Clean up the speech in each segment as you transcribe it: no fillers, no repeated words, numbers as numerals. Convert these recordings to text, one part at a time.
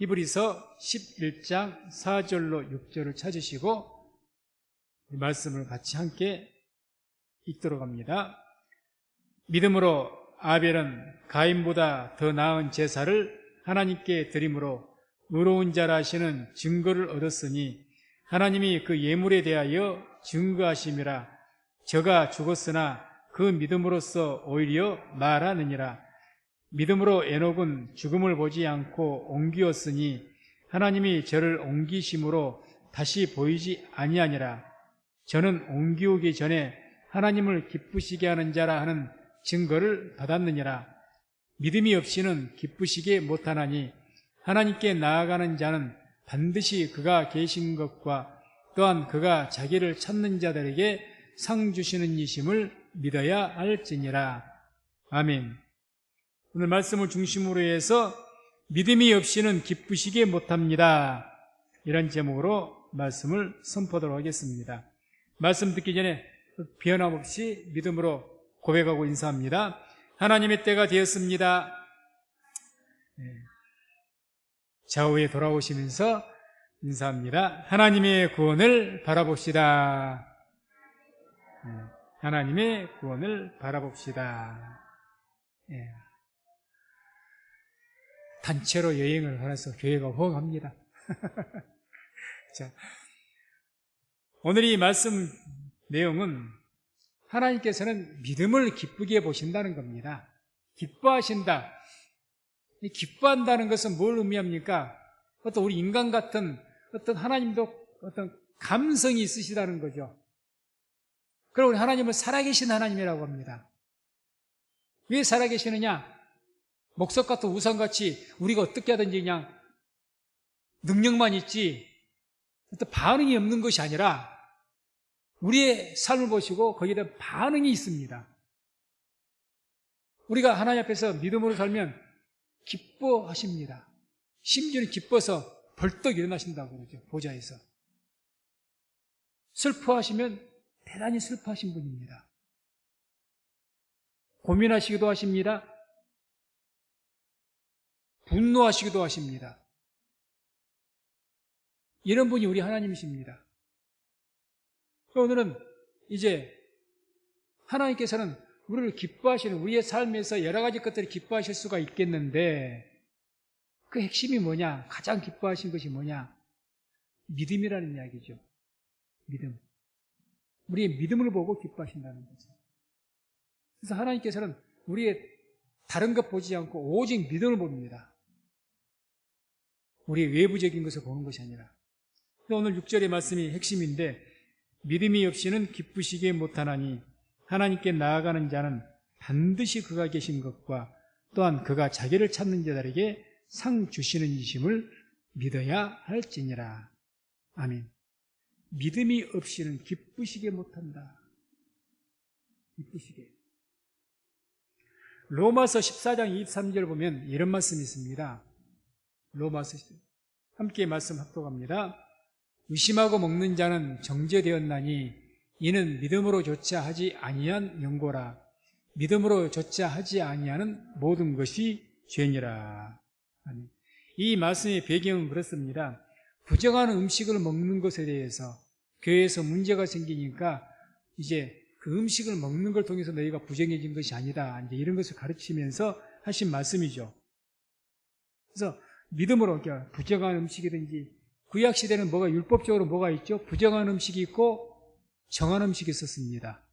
히브리서 11장 4절로 6절을 찾으시고 이 말씀을 같이 함께 읽도록 합니다. 믿음으로 아벨은 가인보다 더 나은 제사를 하나님께 드림으로 의로운 자라 하시는 증거를 얻었으니 하나님이 그 예물에 대하여 증거하심이라. 저가 죽었으나 그 믿음으로써 오히려 말하느니라. 믿음으로 에녹은 죽음을 보지 않고 옮기었으니 하나님이 저를 옮기심으로 다시 보이지 아니하니라. 저는 옮기오기 전에 하나님을 기쁘시게 하는 자라 하는 증거를 받았느니라. 믿음이 없이는 기쁘시게 못하나니 하나님께 나아가는 자는 반드시 그가 계신 것과 또한 그가 자기를 찾는 자들에게 상 주시는 이심을 믿어야 할지니라. 아멘. 오늘 말씀을 중심으로 해서 믿음이 없이는 기쁘시게 못합니다. 이런 제목으로 말씀을 선포하도록 하겠습니다. 말씀 듣기 전에 변함없이 믿음으로 고백하고 인사합니다. 하나님의 때가 되었습니다. 좌우에 돌아오시면서 인사합니다. 하나님의 구원을 바라봅시다. 하나님의 구원을 바라봅시다. 단체로 여행을 하면서 교회가 호응합니다. 자, 오늘 이 말씀 내용은 하나님께서는 믿음을 기쁘게 보신다는 겁니다. 기뻐하신다. 이 기뻐한다는 것은 뭘 의미합니까? 어떤 우리 인간 같은 어떤 하나님도 어떤 감성이 있으시다는 거죠. 그리고 하나님은 살아계신 하나님이라고 합니다. 왜 살아계시느냐? 목석 같은 우상같이 우리가 어떻게 하든지 그냥 능력만 있지 어떤 반응이 없는 것이 아니라 우리의 삶을 보시고 거기에 대한 반응이 있습니다. 우리가 하나님 앞에서 믿음으로 살면 기뻐하십니다. 심지어는 기뻐서 벌떡 일어나신다고 그러죠. 보좌에서. 슬퍼하시면 대단히 슬퍼하신 분입니다. 고민하시기도 하십니다. 분노하시기도 하십니다. 이런 분이 우리 하나님이십니다. 오늘은 이제 하나님께서는 우리를 기뻐하시는 우리의 삶에서 여러 가지 것들을 기뻐하실 수가 있겠는데 그 핵심이 뭐냐? 가장 기뻐하신 것이 뭐냐? 믿음이라는 이야기죠. 믿음. 우리의 믿음을 보고 기뻐하신다는 거죠. 그래서 하나님께서는 우리의 다른 것 보지 않고 오직 믿음을 봅니다. 우리의 외부적인 것을 보는 것이 아니라. 오늘 6절의 말씀이 핵심인데 믿음이 없이는 기쁘시게 못하나니 하나님께 나아가는 자는 반드시 그가 계신 것과 또한 그가 자기를 찾는 자들에게 상 주시는 이심을 믿어야 할지니라. 아멘. 믿음이 없이는 기쁘시게 못한다. 기쁘시게. 로마서 14장 23절 보면 이런 말씀이 있습니다. 로마서 함께 말씀 합독합니다. 의심하고 먹는 자는 정죄되었나니 이는 믿음으로조차 하지 아니한 연고라. 믿음으로조차 하지 아니하는 모든 것이 죄니라. 아멘. 이 말씀의 배경은 그렇습니다. 부정한 음식을 먹는 것에 대해서 교회에서 문제가 생기니까 이제 그 음식을 먹는 걸 통해서 너희가 부정해진 것이 아니다. 이제 이런 것을 가르치면서 하신 말씀이죠. 그래서 믿음으로 부정한 음식이든지 구약시대는 뭐가 율법적으로 뭐가 있죠? 부정한 음식이 있고 정한 음식이 있었습니다.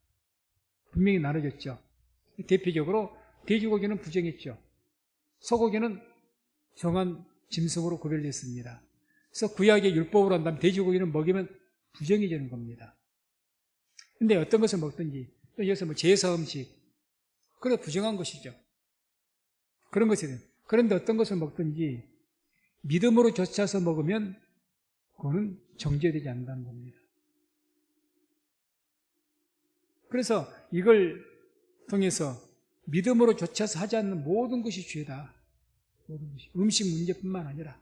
분명히 나눠졌죠. 대표적으로 돼지고기는 부정했죠. 소고기는 정한 짐승으로 구별됐습니다. 그래서 구약의 율법으로 한다면 돼지고기는 먹이면 부정해지는 겁니다. 근데 어떤 것을 먹든지 또 여기서 뭐 제사 음식 그래 부정한 것이죠. 그런 것에 대한. 그런데 어떤 것을 먹든지 믿음으로 좇아서 먹으면 그거는 정죄되지 않는다는 겁니다. 그래서 이걸 통해서 믿음으로 좇아서 하지 않는 모든 것이 죄다. 모든 것이. 음식 문제뿐만 아니라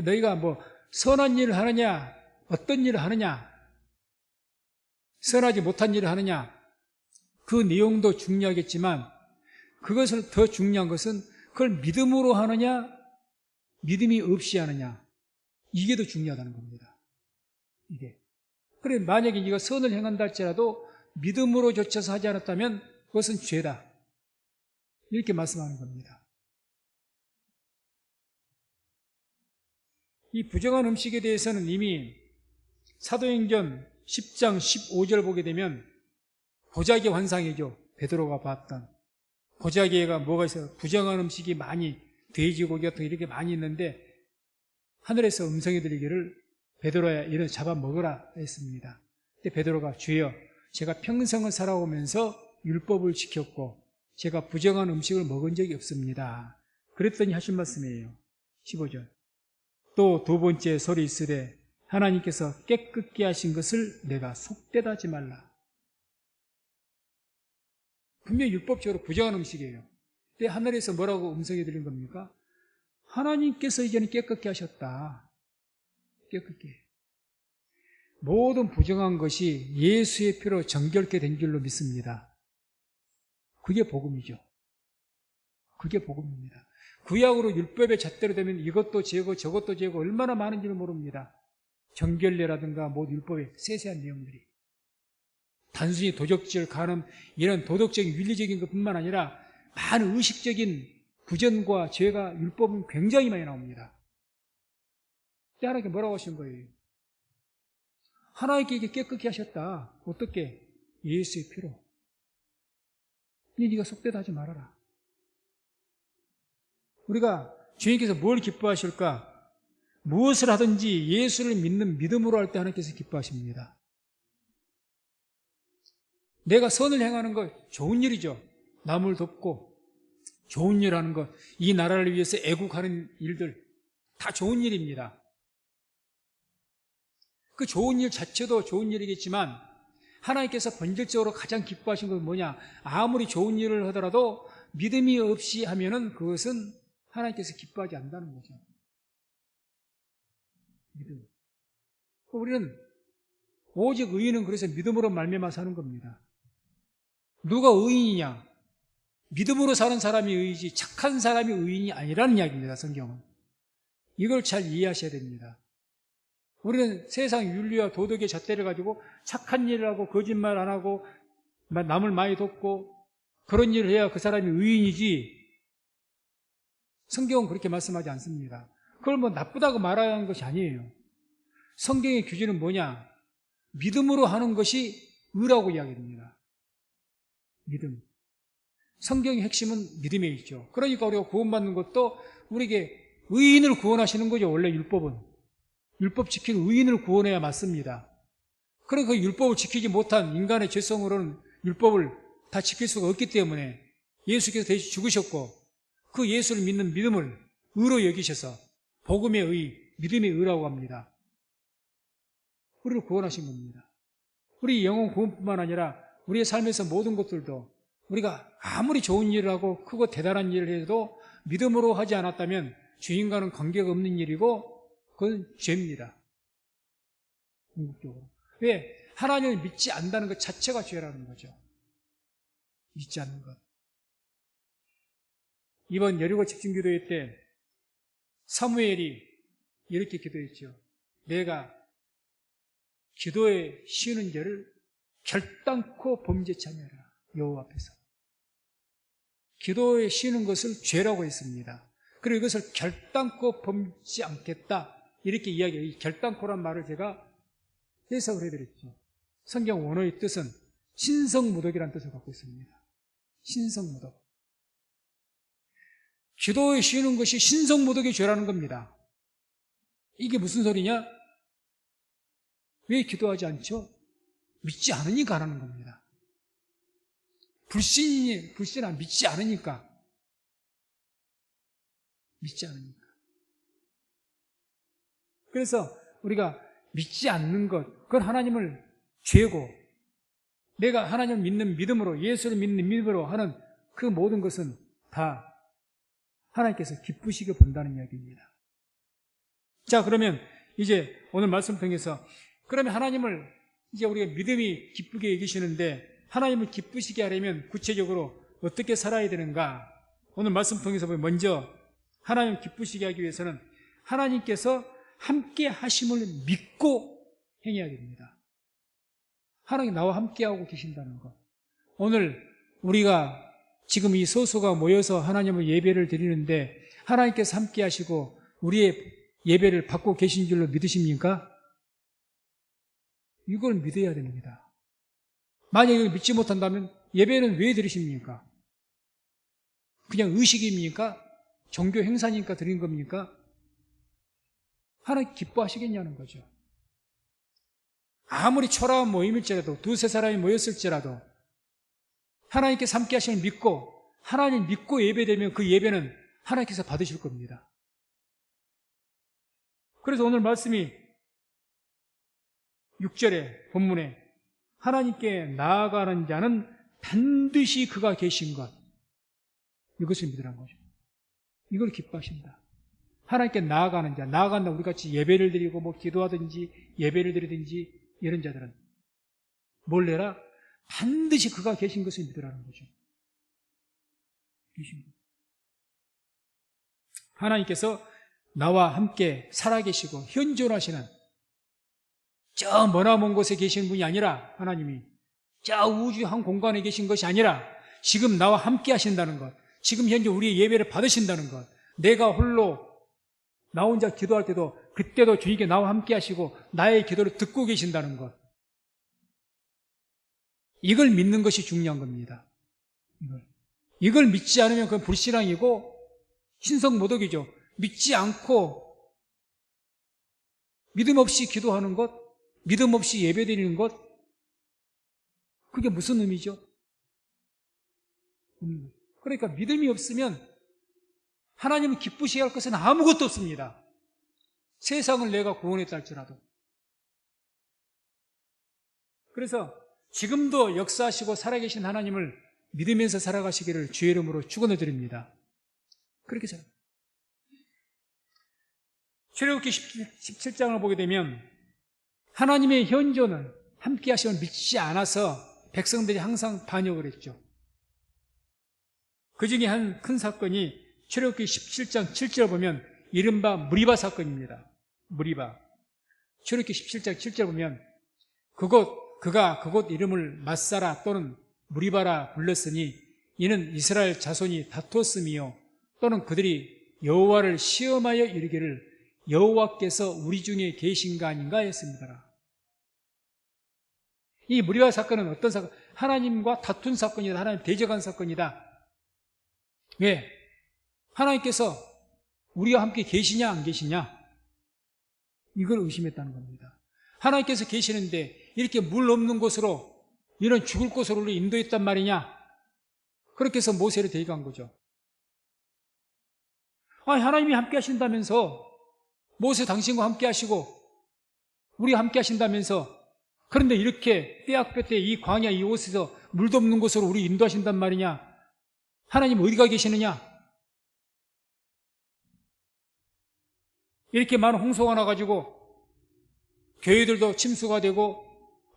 너희가 뭐 선한 일을 하느냐 어떤 일을 하느냐 선하지 못한 일을 하느냐 그 내용도 중요하겠지만 그것을 더 중요한 것은 그걸 믿음으로 하느냐 믿음이 없이 하느냐, 이게 더 중요하다는 겁니다. 이게. 그래, 만약에 네가 선을 행한다 할지라도 믿음으로 좇아서 하지 않았다면 그것은 죄다, 이렇게 말씀하는 겁니다. 이 부정한 음식에 대해서는 이미 사도행전 10장 15절 보게 되면 보자기 환상이죠. 베드로가 봤던 보자기가 뭐가 있어요? 부정한 음식이 많이, 돼지고기 같은 게 이렇게 많이 있는데 하늘에서 음성이 들리기를 베드로야 이런 잡아 먹으라 했습니다. 근데 베드로가 주여, 제가 평생을 살아오면서 율법을 지켰고 제가 부정한 음식을 먹은 적이 없습니다. 그랬더니 하신 말씀이에요. 15절. 또 두 번째 소리 있으되 하나님께서 깨끗게 하신 것을 내가 속되다 하지 말라. 분명히 율법적으로 부정한 음식이에요. 근데 하늘에서 뭐라고 음성이 들린 겁니까? 하나님께서 이제는 깨끗게 하셨다. 깨끗게. 모든 부정한 것이 예수의 피로 정결케 된 줄로 믿습니다. 그게 복음이죠. 그게 복음입니다. 구약으로 율법의 잣대로 되면 이것도 죄고 저것도 죄고 얼마나 많은지를 모릅니다. 정결례라든가 모든 율법의 세세한 내용들이. 단순히 도적질, 간음, 이런 도덕적인 윤리적인 것뿐만 아니라 많은 의식적인 부전과 죄가 율법은 굉장히 많이 나옵니다. 그때 하나님께 뭐라고 하신 거예요? 하나님께 이게 깨끗게 하셨다. 어떻게? 예수의 피로. 네가 속되다 하지 말아라. 우리가 주님께서 뭘 기뻐하실까? 무엇을 하든지 예수를 믿는 믿음으로 할 때 하나님께서 기뻐하십니다. 내가 선을 행하는 것 좋은 일이죠. 남을 돕고 좋은 일 하는 것, 이 나라를 위해서 애국하는 일들 다 좋은 일입니다. 그 좋은 일 자체도 좋은 일이겠지만 하나님께서 본질적으로 가장 기뻐하신 건 뭐냐? 아무리 좋은 일을 하더라도 믿음이 없이 하면은 그것은 하나님께서 기뻐하지 않는다는 거죠. 믿음. 우리는 오직 의인은 그래서 믿음으로 말미암아 사는 겁니다. 누가 의인이냐? 믿음으로 사는 사람이 의이지 착한 사람이 의인이 아니라는 이야기입니다. 성경은. 이걸 잘 이해하셔야 됩니다. 우리는 세상 윤리와 도덕의 잣대를 가지고 착한 일을 하고 거짓말 안 하고 남을 많이 돕고 그런 일을 해야 그 사람이 의인이지, 성경은 그렇게 말씀하지 않습니다. 그걸 뭐 나쁘다고 말하는 것이 아니에요. 성경의 규제는 뭐냐? 믿음으로 하는 것이 의라고 이야기합니다. 믿음. 성경의 핵심은 믿음에 있죠. 그러니까 우리가 구원받는 것도 우리에게 의인을 구원하시는 거죠. 원래 율법은. 율법 지키는 의인을 구원해야 맞습니다. 그러니까 그 율법을 지키지 못한 인간의 죄성으로는 율법을 다 지킬 수가 없기 때문에 예수께서 대신 죽으셨고 그 예수를 믿는 믿음을 의로 여기셔서 복음의 의, 믿음의 의라고 합니다. 우리를 구원하신 겁니다. 우리 영혼 구원뿐만 아니라 우리의 삶에서 모든 것들도 우리가 아무리 좋은 일을 하고 크고 대단한 일을 해도 믿음으로 하지 않았다면 주인과는 관계가 없는 일이고 그건 죄입니다. 궁극적으로. 왜? 하나님을 믿지 않는다는 것 자체가 죄라는 거죠. 믿지 않는 것. 이번 여리고 집중기도회 때 사무엘이 이렇게 기도했죠. 내가 기도에 쉬는 죄를 결단코 범죄치 아니하라. 여호와 앞에서. 기도에 쉬는 것을 죄라고 했습니다. 그리고 이것을 결단코 범치 않겠다. 이렇게 이야기해요. 이 결단코란 말을 제가 해석을 해드렸죠. 성경 원어의 뜻은 신성무독이라는 뜻을 갖고 있습니다. 신성무독. 기도에 쉬는 것이 신성무독의 죄라는 겁니다. 이게 무슨 소리냐? 왜 기도하지 않죠? 믿지 않으니까 하는 겁니다. 불신아 믿지 않으니까. 믿지 않으니까. 그래서 우리가 믿지 않는 것, 그건 하나님을 죄고, 내가 하나님을 믿는 믿음으로, 예수를 믿는 믿음으로 하는 그 모든 것은 다 하나님께서 기쁘시게 본다는 이야기입니다. 자, 그러면 이제 오늘 말씀 통해서 그러면 하나님을 이제 우리가 믿음이 기쁘게 여기시는데 하나님을 기쁘시게 하려면 구체적으로 어떻게 살아야 되는가? 오늘 말씀 통해서 보면 먼저 하나님을 기쁘시게 하기 위해서는 하나님께서 함께 하심을 믿고 행해야 됩니다. 하나님 나와 함께하고 계신다는 것. 오늘 우리가 지금 이 소수가 모여서 하나님을 예배를 드리는데 하나님께서 함께 하시고 우리의 예배를 받고 계신 줄로 믿으십니까? 이걸 믿어야 됩니다. 만약에 이걸 믿지 못한다면 예배는 왜 드리십니까? 그냥 의식입니까? 종교 행사니까 드린 겁니까? 하나님 기뻐하시겠냐는 거죠. 아무리 초라한 모임일지라도 두세 사람이 모였을지라도 하나님께서 함께 하심을 믿고 하나님 믿고 예배되면 그 예배는 하나님께서 받으실 겁니다. 그래서 오늘 말씀이 6절에 본문에 하나님께 나아가는 자는 반드시 그가 계신 것, 이것을 믿으라는 거죠. 이걸 기뻐하신다. 하나님께 나아가는 자, 나아간다. 우리 같이 예배를 드리고 뭐 기도하든지 예배를 드리든지 이런 자들은 뭘 내라? 반드시 그가 계신 것을 믿으라는 거죠. 계신 것. 하나님께서 나와 함께 살아계시고 현존하시는 저 머나먼 곳에 계신 분이 아니라 하나님이 저 우주 한 공간에 계신 것이 아니라 지금 나와 함께 하신다는 것, 지금 현재 우리의 예배를 받으신다는 것, 내가 홀로 나 혼자 기도할 때도 그때도 주님께 나와 함께 하시고 나의 기도를 듣고 계신다는 것, 이걸 믿는 것이 중요한 겁니다. 이걸 믿지 않으면 그건 불신앙이고 신성모독이죠. 믿지 않고 믿음 없이 기도하는 것, 믿음 없이 예배드리는 것, 그게 무슨 의미죠? 그러니까 믿음이 없으면 하나님은 기쁘시게 할 것은 아무것도 없습니다. 세상을 내가 구원했다 할지라도. 그래서 지금도 역사하시고 살아계신 하나님을 믿으면서 살아가시기를 주의 이름으로 축원을 드립니다. 그렇게 살아요. 출애굽기 17장을 보게 되면 하나님의 현존을 함께 하심을 믿지 않아서 백성들이 항상 반역을 했죠. 그 중에 한 큰 사건이 출애굽기 17장 7절 보면 이른바 무리바 사건입니다. 무리바. 출애굽기 17장 7절 보면 그가 그곳 이름을 맛사라 또는 무리바라 불렀으니 이는 이스라엘 자손이 다투었음이요 또는 그들이 여호와를 시험하여 이르기를 여호와께서 우리 중에 계신가 아닌가 했습니다. 이 무리바 사건은 어떤 사건? 하나님과 다툰 사건이다. 하나님 대적한 사건이다. 왜? 하나님께서 우리와 함께 계시냐 안 계시냐? 이걸 의심했다는 겁니다. 하나님께서 계시는데 이렇게 물 없는 곳으로 이런 죽을 곳으로 우리 인도했단 말이냐? 그렇게 해서 모세를 대적한 거죠. 아니, 하나님이 함께 하신다면서 모세 당신과 함께 하시고 우리와 함께 하신다면서 그런데 이렇게 떼약볕에 이 광야 이곳에서 물도 없는 곳으로 우리 인도하신단 말이냐? 하나님 어디가 계시느냐? 이렇게 많은 홍수가 나가지고 교회들도 침수가 되고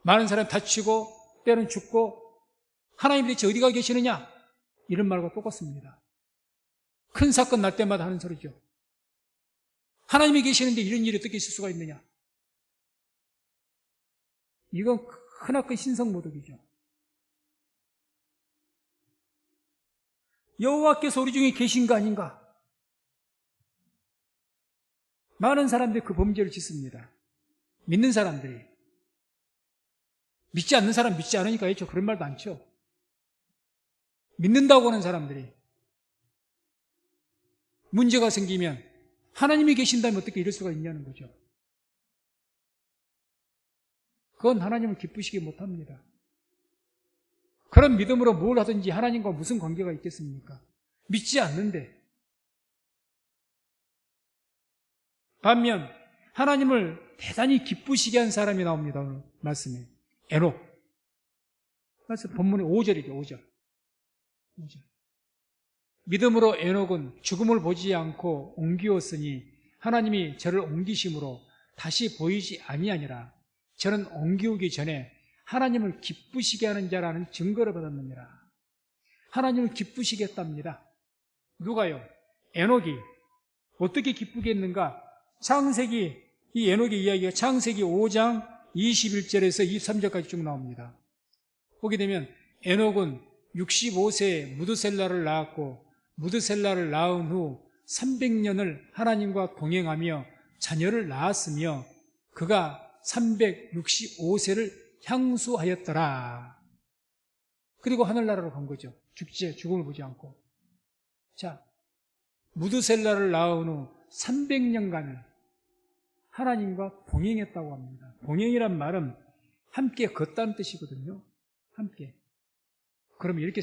많은 사람이 다치고 때는 죽고 하나님 대체 어디가 계시느냐? 이런 말과 똑같습니다. 큰 사건 날 때마다 하는 소리죠. 하나님이 계시는데 이런 일이 어떻게 있을 수가 있느냐? 이건 크나큰 신성모독이죠. 여호와께서 우리 중에 계신 거 아닌가? 많은 사람들이 그 범죄를 짓습니다. 믿는 사람들이. 믿지 않는 사람 믿지 않으니까 했죠. 그런 말도 않죠. 믿는다고 하는 사람들이 문제가 생기면 하나님이 계신다면 어떻게 이럴 수가 있냐는 거죠. 그건 하나님을 기쁘시게 못합니다. 그런 믿음으로 뭘 하든지 하나님과 무슨 관계가 있겠습니까? 믿지 않는데. 반면 하나님을 대단히 기쁘시게 한 사람이 나옵니다. 오늘 말씀에. 에녹. 그래서 본문의 5절이죠. 5절. 믿음으로 에녹은 죽음을 보지 않고 옮기었으니 하나님이 저를 옮기심으로 다시 보이지 아니하니라. 저는 옮기우기 전에 하나님을 기쁘시게 하는 자라는 증거를 받았느니라. 하나님을 기쁘시게 했답니다. 누가요? 에녹이 어떻게 기쁘게 했는가? 창세기, 이 에녹의 이야기가 창세기 5장 21절에서 23절까지 쭉 나옵니다. 보게 되면 에녹은 65세에 무드셀라를 낳았고 무드셀라를 낳은 후 300년을 하나님과 동행하며 자녀를 낳았으며 그가 365세를 향수하였더라. 그리고 하늘나라로 간 거죠. 죽음을 보지 않고. 자, 무드셀라를 낳은 후 300년간을 하나님과 동행했다고 합니다. 동행이란 말은 함께 걷다는 뜻이거든요. 함께. 그럼 이렇게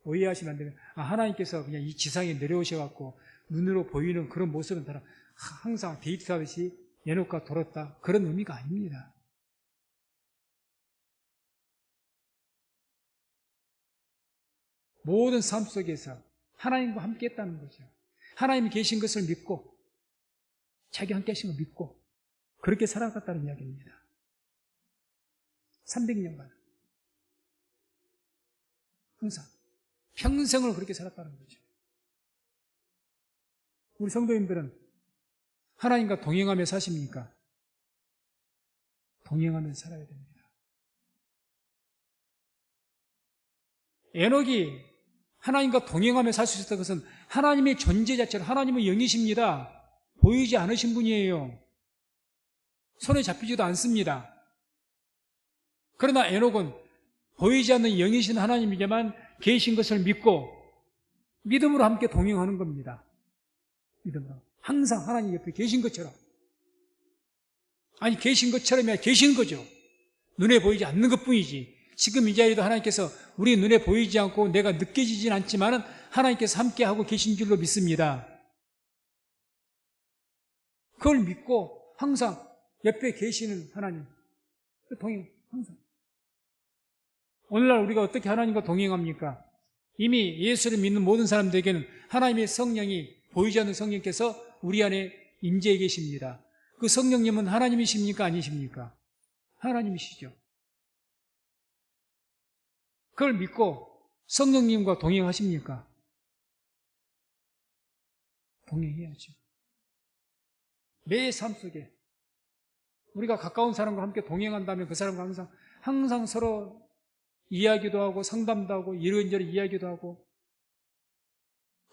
오해하시면 안 되면, 하나님께서 그냥 이 지상에 내려오셔갖고 눈으로 보이는 그런 모습은 따라 항상 데이트하듯이 에녹과 돌았다. 그런 의미가 아닙니다. 모든 삶 속에서 하나님과 함께 했다는 거죠. 하나님이 계신 것을 믿고, 자기 함께 하신 걸 믿고, 그렇게 살아갔다는 이야기입니다. 300년간. 항상. 평생을 그렇게 살았다는 거죠. 우리 성도님들은 하나님과 동행하며 사십니까? 동행하며 살아야 됩니다. 에녹이 하나님과 동행하며 살 수 있었던 것은 하나님의 존재 자체를, 하나님은 영이십니다. 보이지 않으신 분이에요. 손에 잡히지도 않습니다. 그러나 에녹은 보이지 않는 영이신 하나님이지만 계신 것을 믿고 믿음으로 함께 동행하는 겁니다. 믿음으로. 항상 하나님 옆에 계신 것처럼. 아니, 계신 것처럼이 아니라 계신 거죠. 눈에 보이지 않는 것뿐이지. 지금 이 자리도 하나님께서 우리 눈에 보이지 않고 내가 느껴지진 않지만 하나님께서 함께하고 계신 줄로 믿습니다. 그걸 믿고 항상 옆에 계시는 하나님. 동행, 항상. 오늘날 우리가 어떻게 하나님과 동행합니까? 이미 예수를 믿는 모든 사람들에게는 하나님의 성령이, 보이지 않는 성령께서 우리 안에 임재해 계십니다. 그 성령님은 하나님이십니까? 아니십니까? 하나님이시죠. 그걸 믿고 성령님과 동행하십니까? 동행해야죠. 매 삶 속에 우리가 가까운 사람과 함께 동행한다면 그 사람과 항상 서로 이야기도 하고 상담도 하고 이런저런 이야기도 하고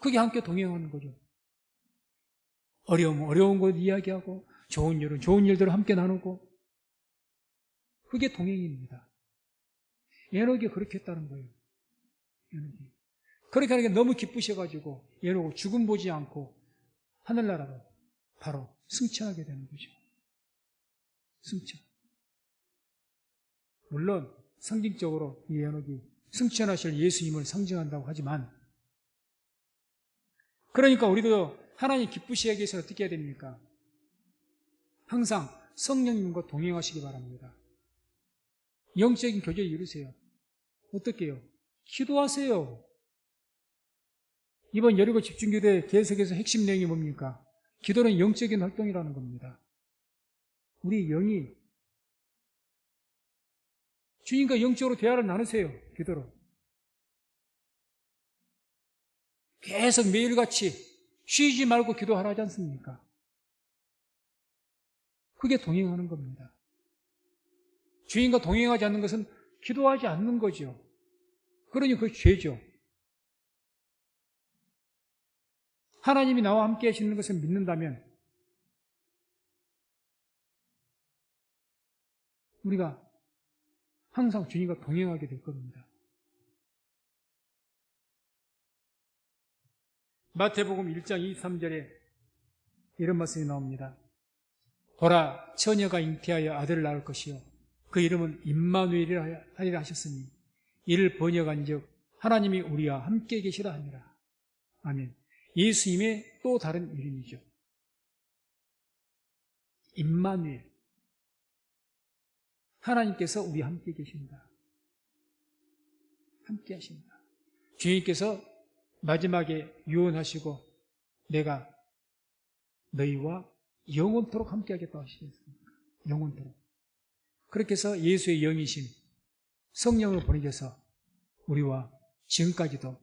그게 함께 동행하는 거죠. 어려운 것 이야기하고 좋은 일은 좋은 일들을 함께 나누고 그게 동행입니다. 에녹이 그렇게 했다는 거예요. 에녹이. 그렇게 하는 게 너무 기쁘셔가지고 에녹은 죽음 보지 않고 하늘나라로 바로 승천하게 되는 거죠. 승천. 물론 상징적으로 이 에녹이 승천하실 예수님을 상징한다고 하지만 그러니까 우리도 하나님 기쁘시게 위해서 어떻게 해야 됩니까? 항상 성령님과 동행하시기 바랍니다. 영적인 교제를 이루세요. 어떻게 해요? 기도하세요. 이번 여리고 집중교대 계속해서 핵심 내용이 뭡니까? 기도는 영적인 활동이라는 겁니다. 우리 영이 주님과 영적으로 대화를 나누세요. 기도로. 계속 매일같이 쉬지 말고 기도하라 하지 않습니까? 그게 동행하는 겁니다. 주인과 동행하지 않는 것은 기도하지 않는 거죠. 그러니 그게 죄죠. 하나님이 나와 함께 하시는 것을 믿는다면 우리가 항상 주님과 동행하게 될 겁니다. 마태복음 1장 23절에 이런 말씀이 나옵니다. 보라, 처녀가 잉태하여 아들을 낳을 것이요 그 이름은 임마누엘이라 하리라 하셨으니 이를 번역한즉 하나님이 우리와 함께 계시라 하니라. 아멘. 예수님의 또 다른 이름이죠. 임마누엘. 하나님께서 우리와 함께 계십니다. 함께 하십니다. 주님께서 마지막에 유언하시고 내가 너희와 영원토록 함께 하겠다고 하시겠습니까? 영원토록. 그렇게 해서 예수의 영이신 성령을 보내셔서 우리와 지금까지도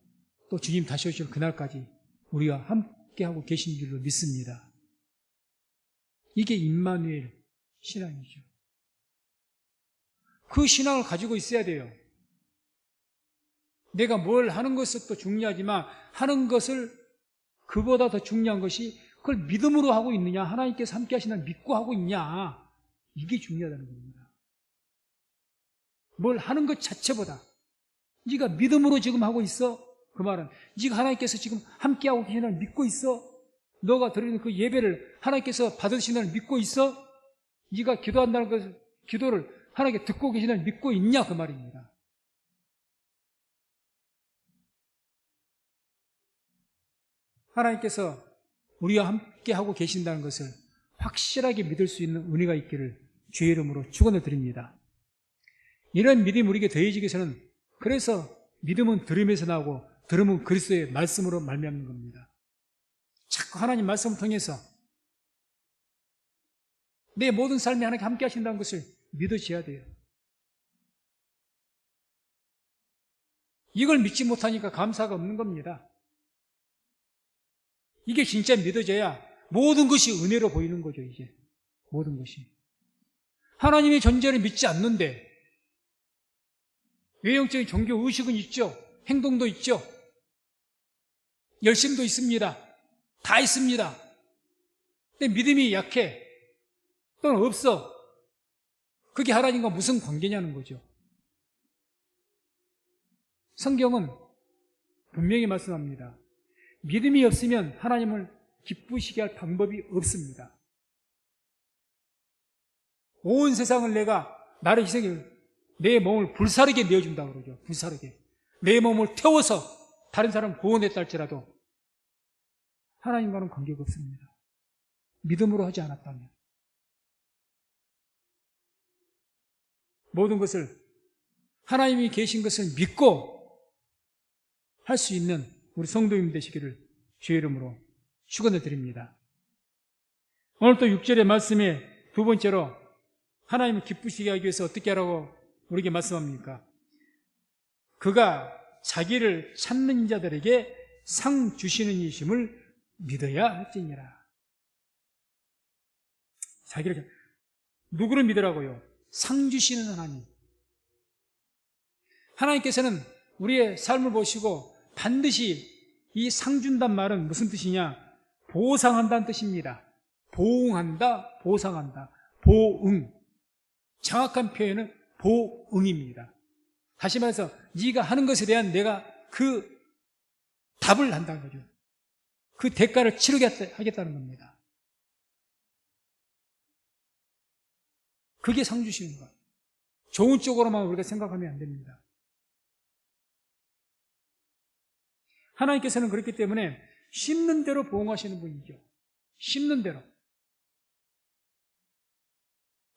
또 주님 다시 오실 그날까지 우리와 함께하고 계신 줄로 믿습니다. 이게 임마누엘 신앙이죠. 그 신앙을 가지고 있어야 돼요. 내가 뭘 하는 것도 중요하지만 하는 것을 그보다 더 중요한 것이 그걸 믿음으로 하고 있느냐, 하나님께서 함께 하시는 믿고 하고 있냐, 이게 중요하다는 겁니다. 뭘 하는 것 자체보다 네가 믿음으로 지금 하고 있어? 그 말은 네가 하나님께서 지금 함께 하고 계시는 걸 믿고 있어? 너가 드리는 그 예배를 하나님께서 받으시는 걸 믿고 있어? 네가 기도한다는 것을, 기도를 하나님께 듣고 계시는 걸 믿고 있냐, 그 말입니다. 하나님께서 우리와 함께 하고 계신다는 것을 확실하게 믿을 수 있는 은혜가 있기를 주의 이름으로 축원을 드립니다. 이런 믿음이 우리에게 더해지기 위해서는, 그래서 믿음은 들음에서 나오고 들음은 그리스도의 말씀으로 말미암는 겁니다. 자꾸 하나님 말씀을 통해서 내 모든 삶에 하나님께 함께 하신다는 것을 믿으셔야 돼요. 이걸 믿지 못하니까 감사가 없는 겁니다. 이게 진짜 믿어져야 모든 것이 은혜로 보이는 거죠. 이제 모든 것이 하나님의 존재를 믿지 않는데 외형적인 종교 의식은 있죠. 행동도 있죠. 열심도 있습니다. 다 있습니다. 근데 믿음이 약해 또는 없어. 그게 하나님과 무슨 관계냐는 거죠. 성경은 분명히 말씀합니다. 믿음이 없으면 하나님을 기쁘시게 할 방법이 없습니다. 온 세상을 내가 나를 희생해 내 몸을 불사르게 내어준다고 그러죠. 불사르게. 내 몸을 태워서 다른 사람을 구원했다 할지라도 하나님과는 관계가 없습니다. 믿음으로 하지 않았다면. 모든 것을 하나님이 계신 것을 믿고 할 수 있는 우리 성도님 되시기를 주의 이름으로 축원을 드립니다. 오늘 또 6절의 말씀에 두 번째로 하나님을 기쁘시게 하기 위해서 어떻게 하라고 우리에게 말씀합니까? 그가 자기를 찾는 자들에게 상 주시는 이심을 믿어야 할지니라. 자기를 누구를 믿으라고요? 상 주시는 하나님. 하나님께서는 우리의 삶을 보시고 반드시 이 상 준단 말은 무슨 뜻이냐? 보상한다는 뜻입니다. 보응한다, 보상한다, 보응. 정확한 표현은 보응입니다. 다시 말해서 네가 하는 것에 대한 내가 그 답을 한다는 거죠. 그 대가를 치르게 하겠다는 겁니다. 그게 상 주시는 거예요. 좋은 쪽으로만 우리가 생각하면 안 됩니다. 하나님께서는 그렇기 때문에 심는 대로 보응하시는 분이죠. 심는 대로.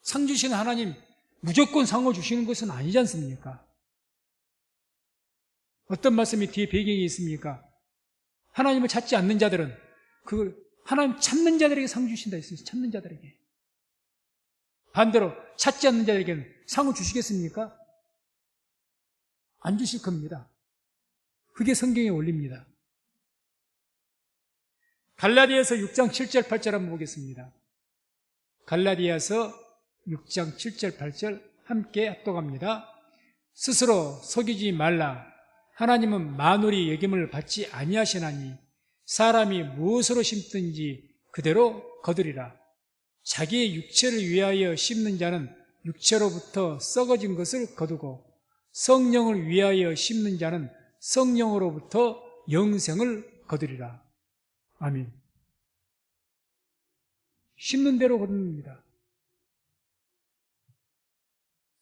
상 주시는 하나님 무조건 상을 주시는 것은 아니지 않습니까? 어떤 말씀이 뒤에 배경이 있습니까? 하나님을 찾지 않는 자들은 그걸 하나님 찾는 자들에게 상 주신다 했습니다. 찾는 자들에게. 반대로 찾지 않는 자들에게는 상을 주시겠습니까? 안 주실 겁니다. 그게 성경의 원리입니다. 갈라디아서 6장 7절 8절 한번 보겠습니다. 갈라디아서 6장 7절 8절 함께 합독합니다. 스스로 속이지 말라. 하나님은 만물이 여김을 받지 아니하시나니 사람이 무엇으로 심든지 그대로 거두리라. 자기의 육체를 위하여 심는 자는 육체로부터 썩어진 것을 거두고 성령을 위하여 심는 자는 성령으로부터 영생을 거두리라. 아멘. 심는 대로 거둡니다.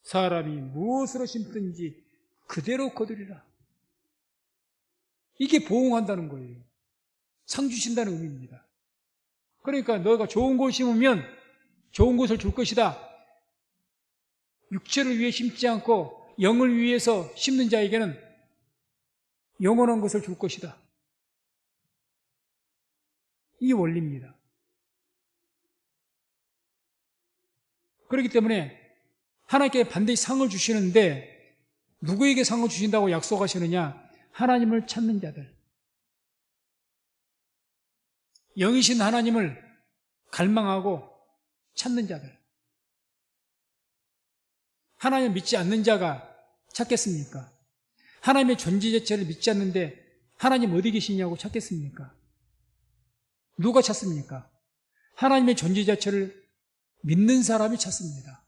사람이 무엇으로 심든지 그대로 거두리라. 이게 보응한다는 거예요. 상 주신다는 의미입니다. 그러니까 너가 좋은 걸 심으면 좋은 것을 줄 것이다. 육체를 위해 심지 않고 영을 위해서 심는 자에게는 영원한 것을 줄 것이다. 이 원리입니다. 그렇기 때문에 하나님께 반드시 상을 주시는데 누구에게 상을 주신다고 약속하시느냐? 하나님을 찾는 자들. 영이신 하나님을 갈망하고 찾는 자들. 하나님을 믿지 않는 자가 찾겠습니까? 하나님의 존재 자체를 믿지 않는데 하나님 어디 계시냐고 찾겠습니까? 누가 찾습니까? 하나님의 존재 자체를 믿는 사람이 찾습니다.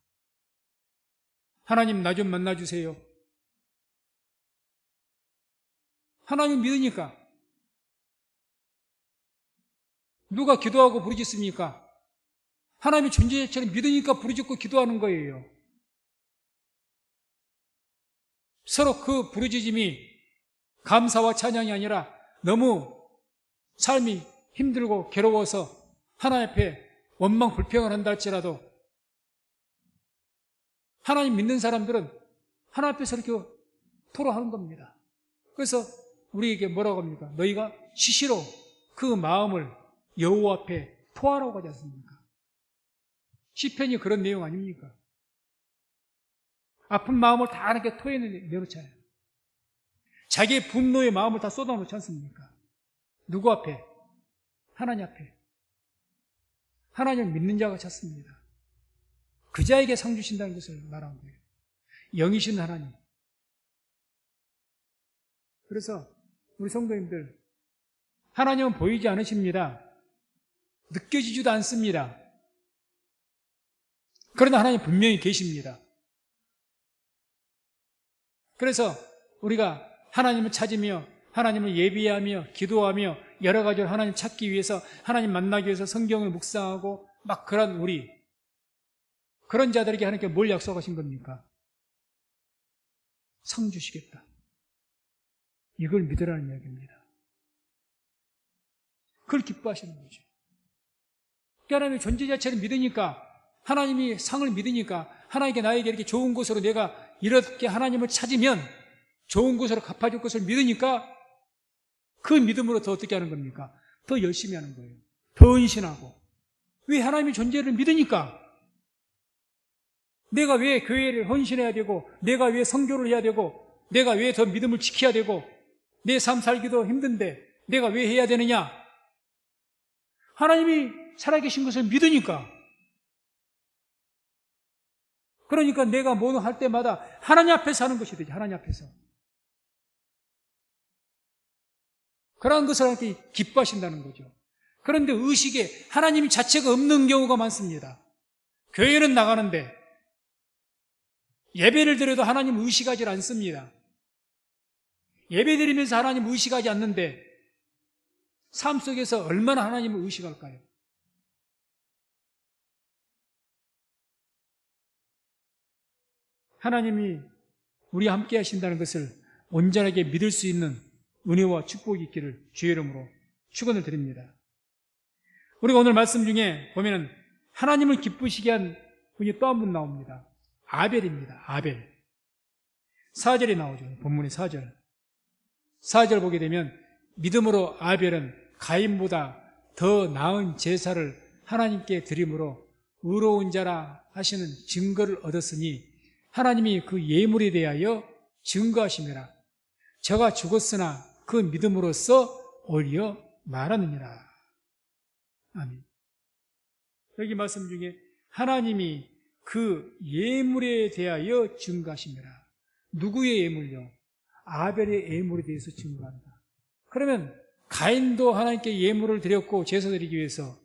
하나님 나 좀 만나주세요. 하나님 믿으니까. 누가 기도하고 부르짖습니까? 하나님의 존재 자체를 믿으니까 부르짖고 기도하는 거예요. 서로 그 부르짖음이 감사와 찬양이 아니라 너무 삶이 힘들고 괴로워서 하나님 앞에 원망 불평을 한다 할지라도 하나님 믿는 사람들은 하나님 앞에서 이렇게 토로하는 겁니다. 그래서 우리에게 뭐라고 합니까? 너희가 시시로 그 마음을 여호와 앞에 토하라고 하지 않습니까? 시편이 그런 내용 아닙니까? 아픈 마음을 다 이렇게 토해 내놓잖아요. 자기의 분노의 마음을 다 쏟아놓지 않습니까? 누구 앞에? 하나님 앞에. 하나님을 믿는 자가 찾습니다. 그 자에게 상 주신다는 것을 말한 거예요. 영이신 하나님. 그래서 우리 성도님들, 하나님은 보이지 않으십니다. 느껴지지도 않습니다. 그러나 하나님 분명히 계십니다. 그래서 우리가 하나님을 찾으며 하나님을 예비하며 기도하며 여러 가지로 하나님 찾기 위해서 하나님 만나기 위해서 성경을 묵상하고 막 그런 그런 자들에게 하나님께 뭘 약속하신 겁니까? 상 주시겠다. 이걸 믿으라는 이야기입니다. 그걸 기뻐하시는 거죠. 하나님의 존재 자체를 믿으니까 하나님이 상을 믿으니까 하나님께 나에게 이렇게 좋은 곳으로 내가 이렇게 하나님을 찾으면 좋은 곳으로 갚아줄 것을 믿으니까 그 믿음으로 더 어떻게 하는 겁니까? 더 열심히 하는 거예요. 더 헌신하고. 왜 하나님의 존재를 믿으니까 내가 왜 교회를 헌신해야 되고 내가 왜 선교를 해야 되고 내가 왜 더 믿음을 지켜야 되고 내 삶 살기도 힘든데 내가 왜 해야 되느냐? 하나님이 살아계신 것을 믿으니까. 그러니까 내가 뭐 할 때마다 하나님 앞에서 하는 것이 되지. 하나님 앞에서. 그러한 것을 하나님께 기뻐하신다는 거죠. 그런데 의식에 하나님 자체가 없는 경우가 많습니다. 교회는 나가는데 예배를 드려도 하나님 의식하지 않습니다. 예배 드리면서 하나님 의식하지 않는데 삶 속에서 얼마나 하나님을 의식할까요? 하나님이 우리와 함께 하신다는 것을 온전하게 믿을 수 있는 은혜와 축복이 있기를 주의 이름으로 축원을 드립니다. 우리가 오늘 말씀 중에 보면은 하나님을 기쁘시게 한 분이 또 한 분 나옵니다. 아벨입니다. 아벨. 4절에 나오죠. 본문의 4절. 4절 보게 되면 믿음으로 아벨은 가인보다 더 나은 제사를 하나님께 드림으로 의로운 자라 하시는 증거를 얻었으니 하나님이 그 예물에 대하여 증거하심이라. 저가 죽었으나 그 믿음으로써 오히려 말하느니라. 아멘. 여기 말씀 중에 하나님이 그 예물에 대하여 증거하심이라. 누구의 예물요? 아벨의 예물에 대해서 증거한다. 그러면 가인도 하나님께 예물을 드렸고 제사 드리기 위해서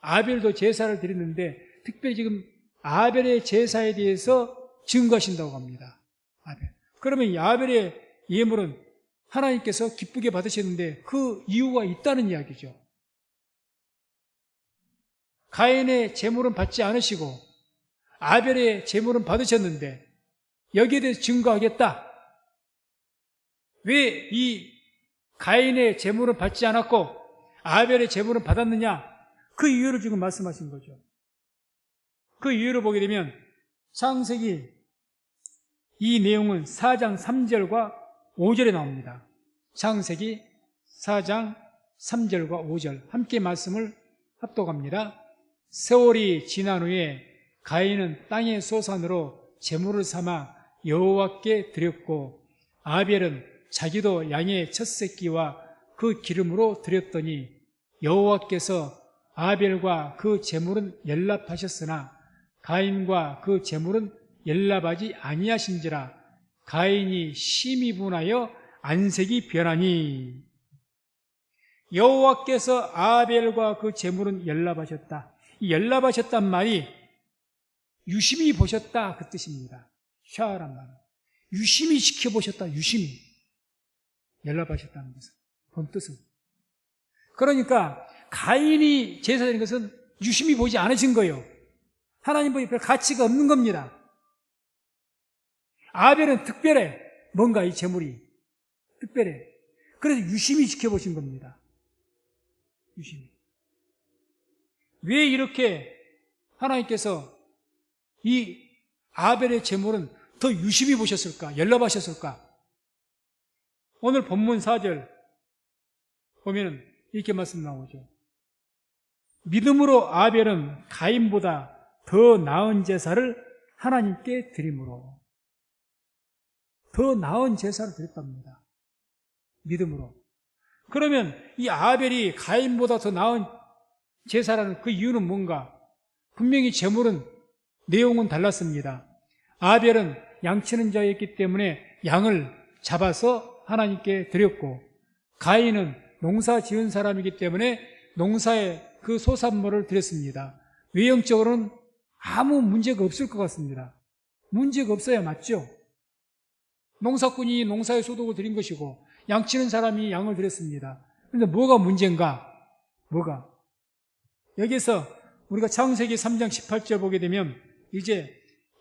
아벨도 제사를 드렸는데 특별히 지금 아벨의 제사에 대해서 증거하신다고 합니다. 아벨. 그러면 이 아벨의 예물은 하나님께서 기쁘게 받으셨는데 그 이유가 있다는 이야기죠. 가인의 제물은 받지 않으시고 아벨의 제물은 받으셨는데 여기에 대해서 증거하겠다. 왜 이 가인의 제물은 받지 않았고 아벨의 제물은 받았느냐? 그 이유를 지금 말씀하신 거죠. 그 이유를 보게 되면 창세기 이 내용은 4장 3절과 5절에 나옵니다. 창세기 4장 3절과 5절 함께 말씀을 합독합니다. 세월이 지난 후에 가인은 땅의 소산으로 제물을 삼아 여호와께 드렸고 아벨은 자기도 양의 첫 새끼와 그 기름으로 드렸더니 여호와께서 아벨과 그 제물은 연락하셨으나 가인과 그 제물은 연락하지 아니하신지라. 가인이 심히 분하여 안색이 변하니. 여호와께서 아벨과 그 제물은 연락하셨다. 이 연락하셨단 말이 유심히 보셨다 그 뜻입니다. 샤란 말. 유심히 지켜보셨다. 유심히 연락하셨다는 것은 본 뜻은. 그러니까 가인이 제사드린 것은 유심히 보지 않으신 거예요. 하나님 보기 별 가치가 없는 겁니다. 아벨은 특별해. 뭔가 이 제물이 특별해. 그래서 유심히 지켜보신 겁니다. 유심히. 왜 이렇게 하나님께서 이 아벨의 제물은 더 유심히 보셨을까? 연락하셨을까? 오늘 본문 4절 보면 이렇게 말씀 나오죠. 믿음으로 아벨은 가인보다 더 나은 제사를 하나님께 드림으로. 더 나은 제사를 드렸답니다. 믿음으로. 그러면 이 아벨이 가인보다 더 나은 제사라는 그 이유는 뭔가? 분명히 제물은 내용은 달랐습니다. 아벨은 양치는 자였기 때문에 양을 잡아서 하나님께 드렸고, 가인은 농사 지은 사람이기 때문에 농사의 그 소산물을 드렸습니다. 외형적으로는 아무 문제가 없을 것 같습니다. 문제가 없어야 맞죠? 농사꾼이 농사의 소득을 드린 것이고 양치는 사람이 양을 드렸습니다. 그런데 뭐가 문제인가? 뭐가? 여기서 우리가 창세기 3장 18절 보게 되면 이제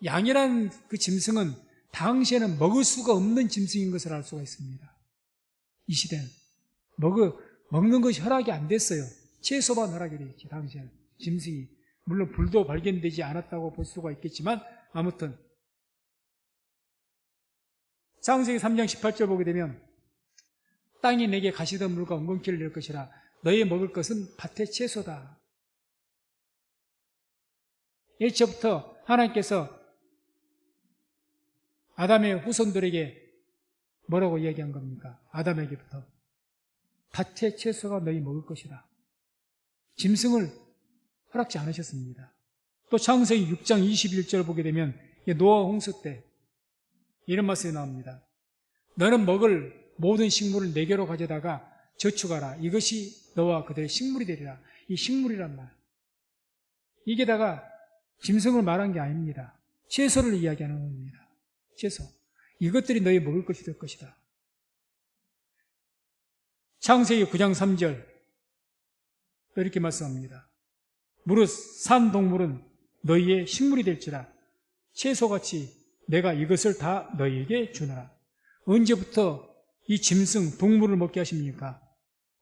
양이라는 그 짐승은 당시에는 먹을 수가 없는 짐승인 것을 알 수가 있습니다. 이 시대는 먹는 것이 허락이 안 됐어요. 채소만 허락이 되어 있지, 당시에는. 짐승이. 물론 불도 발견되지 않았다고 볼 수가 있겠지만 아무튼 창세기 3장 18절 보게 되면 땅이 내게 가시덤불과 엉겅퀴를 낼 것이라. 너희 먹을 것은 밭의 채소다. 일초부터 하나님께서 아담의 후손들에게 뭐라고 이야기한 겁니까? 아담에게부터 밭의 채소가 너희 먹을 것이다. 짐승을 허락지 않으셨습니다. 또 창세기 6장 21절 보게 되면 노아 홍수 때 이런 말씀이 나옵니다. 너는 먹을 모든 식물을 내게로 가져다가 저축하라. 이것이 너와 그들의 식물이 되리라. 이 식물이란 말. 이게다가 짐승을 말한 게 아닙니다. 채소를 이야기하는 겁니다. 채소. 이것들이 너희 먹을 것이 될 것이다. 창세기 9장 3절 이렇게 말씀합니다. 무릇 산 동물은 너희의 식물이 될지라. 채소같이 내가 이것을 다 너희에게 주노라. 언제부터 이 짐승, 동물을 먹게 하십니까?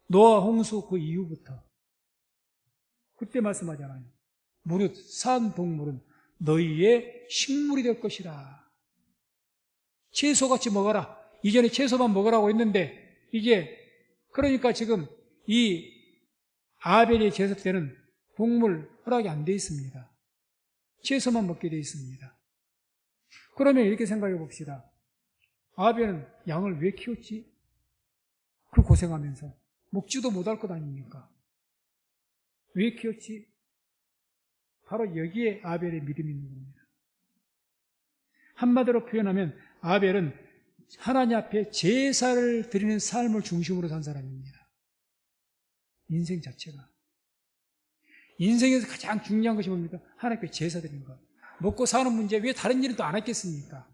노아 홍수 그 이후부터. 그때 말씀하잖아요. 무릇 산 동물은 너희의 식물이 될 것이라. 채소같이 먹어라. 이전에 채소만 먹으라고 했는데 이게 그러니까 지금 이 아벨의 제사 때는 동물 허락이 안 돼 있습니다. 채소만 먹게 돼 있습니다. 그러면 이렇게 생각해 봅시다. 아벨은 양을 왜 키웠지? 그 고생하면서 먹지도 못할 것 아닙니까? 왜 키웠지? 바로 여기에 아벨의 믿음이 있는 겁니다. 한마디로 표현하면 아벨은 하나님 앞에 제사를 드리는 삶을 중심으로 산 사람입니다. 인생 자체가. 인생에서 가장 중요한 것이 뭡니까? 하나님께 제사 드리는 것. 먹고 사는 문제 왜 다른 일은 또 안 했겠습니까?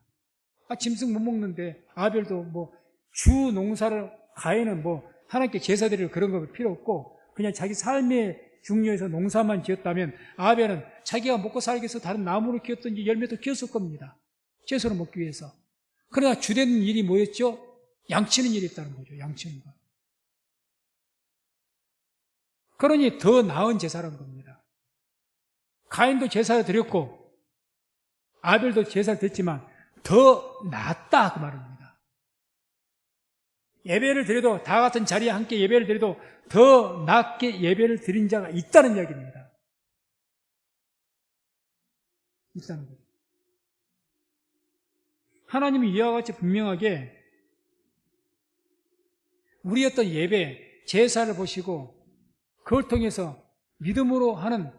짐승 못 먹는데 아벨도 주 농사를 가인은 하나님께 제사 드릴 그런 거 필요 없고 그냥 자기 삶의 중요해서 농사만 지었다면 아벨은 자기가 먹고 살기 위해서 다른 나무를 키웠든지 열매도 키웠을 겁니다. 채소를 먹기 위해서. 그러나 주된 일이 뭐였죠? 양치는 일이 있다는 거죠. 양치는 것. 그러니 더 나은 제사라는 겁니다. 가인도 제사를 드렸고 아벨도 제사를 드렸지만 더 낫다 그 말입니다. 예배를 드려도 다 같은 자리에 함께 예배를 드려도 더 낫게 예배를 드린 자가 있다는 이야기입니다. 있다는 거죠. 하나님이 이와 같이 분명하게 우리 어떤 예배, 제사를 보시고 그걸 통해서 믿음으로 하는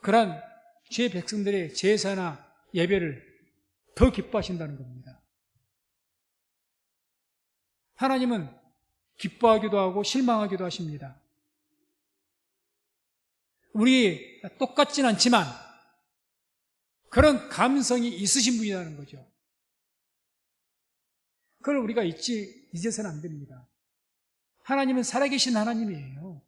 그러한 죄 백성들의 제사나 예배를 더 기뻐하신다는 겁니다. 하나님은 기뻐하기도 하고 실망하기도 하십니다. 우리 똑같진 않지만 그런 감성이 있으신 분이라는 거죠. 그걸 우리가 잊어서는 안 됩니다. 하나님은 살아계신 하나님이에요.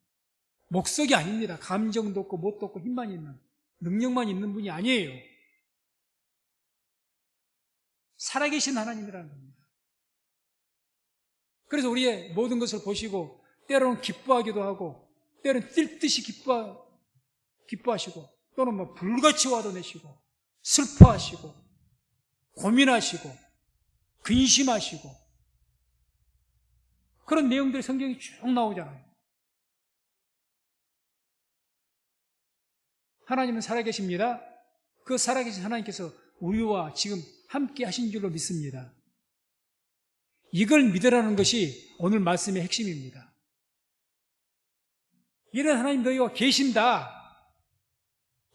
목석이 아닙니다. 감정도 없고 뭣도 없고 힘만 있는, 능력만 있는 분이 아니에요. 살아계신 하나님이라는 겁니다. 그래서 우리의 모든 것을 보시고 때로는 기뻐하기도 하고 때로는 뛸 듯이 기뻐하시고 또는 뭐 불같이 화도 내시고 슬퍼하시고 고민하시고 근심하시고 그런 내용들이 성경에 쭉 나오잖아요. 하나님은 살아계십니다. 그 살아계신 하나님께서 우리와 지금 함께 하신 줄로 믿습니다. 이걸 믿으라는 것이 오늘 말씀의 핵심입니다. 이런 하나님 너희와 계신다.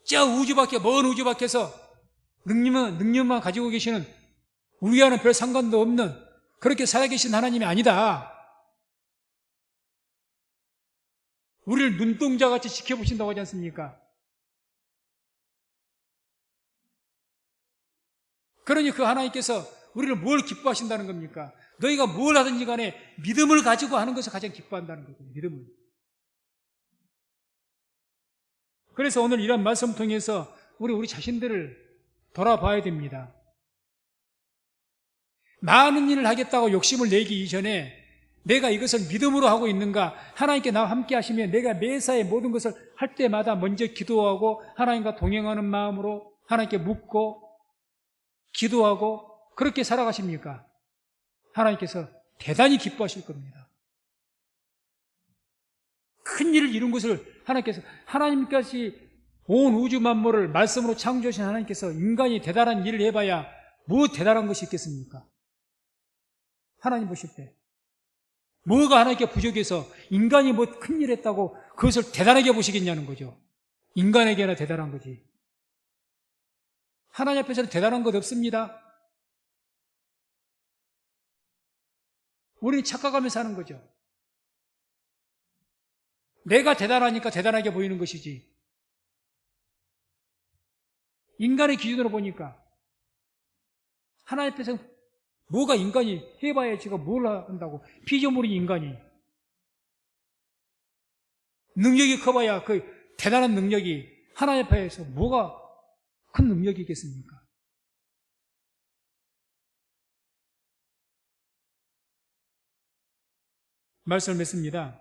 저 우주 밖에, 먼 우주 밖에서 능력만 가지고 계시는 우리와는 별 상관도 없는 그렇게 살아계신 하나님이 아니다. 우리를 눈동자같이 지켜보신다고 하지 않습니까? 그러니 그 하나님께서 우리를 뭘 기뻐하신다는 겁니까? 너희가 뭘 하든지 간에 믿음을 가지고 하는 것을 가장 기뻐한다는 거거든요. 믿음을. 그래서 오늘 이런 말씀을 통해서 우리 자신들을 돌아봐야 됩니다. 많은 일을 하겠다고 욕심을 내기 이전에 내가 이것을 믿음으로 하고 있는가, 하나님께 나와 함께 하시면 내가 매사에 모든 것을 할 때마다 먼저 기도하고 하나님과 동행하는 마음으로 하나님께 묻고 기도하고 그렇게 살아가십니까? 하나님께서 대단히 기뻐하실 겁니다. 큰 일을 이룬 것을 하나님까지 온 우주 만물을 말씀으로 창조하신 하나님께서 인간이 대단한 일을 해봐야 뭐 대단한 것이 있겠습니까? 하나님 보실 때 뭐가 하나님께 부족해서 인간이 뭐 큰일 했다고 그것을 대단하게 보시겠냐는 거죠. 인간에게나 대단한 거지. 하나님 앞에서는 대단한 것 없습니다. 우리는 착각하면서 하는 거죠. 내가 대단하니까 대단하게 보이는 것이지. 인간의 기준으로 보니까 하나님 앞에서 뭐가 인간이 해봐야 지가 뭘 한다고. 피조물인 인간이 능력이 커봐야 그 대단한 능력이 하나님 앞에서 뭐가 큰 능력이겠습니까? 말씀을 맺습니다.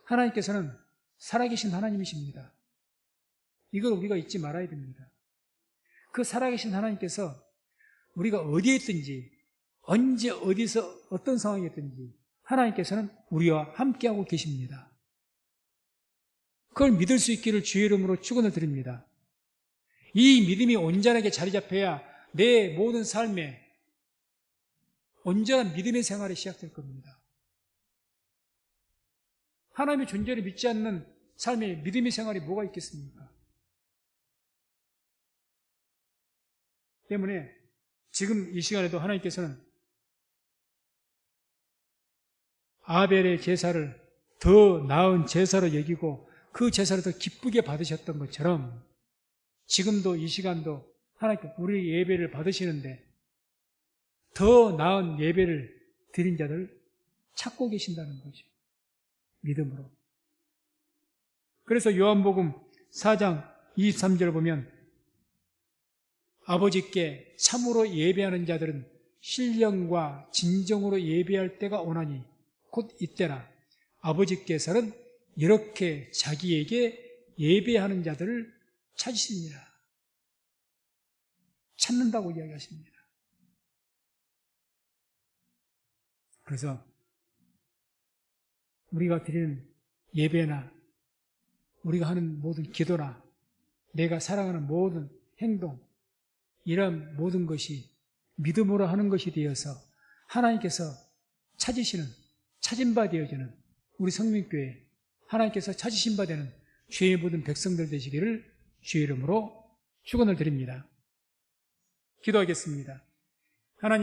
하나님께서는 살아계신 하나님이십니다. 이걸 우리가 잊지 말아야 됩니다. 그 살아계신 하나님께서 우리가 어디에 있든지 언제 어디서 어떤 상황에 있든지 하나님께서는 우리와 함께하고 계십니다. 그걸 믿을 수 있기를 주의 이름으로 축원을 드립니다. 이 믿음이 온전하게 자리 잡혀야 내 모든 삶에 온전한 믿음의 생활이 시작될 겁니다. 하나님의 존재를 믿지 않는 삶에 믿음의 생활이 뭐가 있겠습니까? 때문에 지금 이 시간에도 하나님께서는 아벨의 제사를 더 나은 제사로 여기고 그 제사를 더 기쁘게 받으셨던 것처럼 지금도 이 시간도 하나님께 우리 예배를 받으시는데 더 나은 예배를 드린 자들 찾고 계신다는 거죠. 믿음으로. 그래서 요한복음 4장 23절을 보면 아버지께 참으로 예배하는 자들은 신령과 진정으로 예배할 때가 오나니 곧 이때라. 아버지께서는 이렇게 자기에게 예배하는 자들을 찾으시니라. 찾는다고 이야기하십니다. 그래서 우리가 드리는 예배나 우리가 하는 모든 기도나 내가 살아가는 모든 행동, 이런 모든 것이 믿음으로 하는 것이 되어서 하나님께서 찾으시는, 찾은 바 되어지는 우리 성민교회 하나님께서 찾으신 바 되는 죄의 모든 백성들 되시기를 주의 이름으로 축원을 드립니다. 기도하겠습니다. 하나님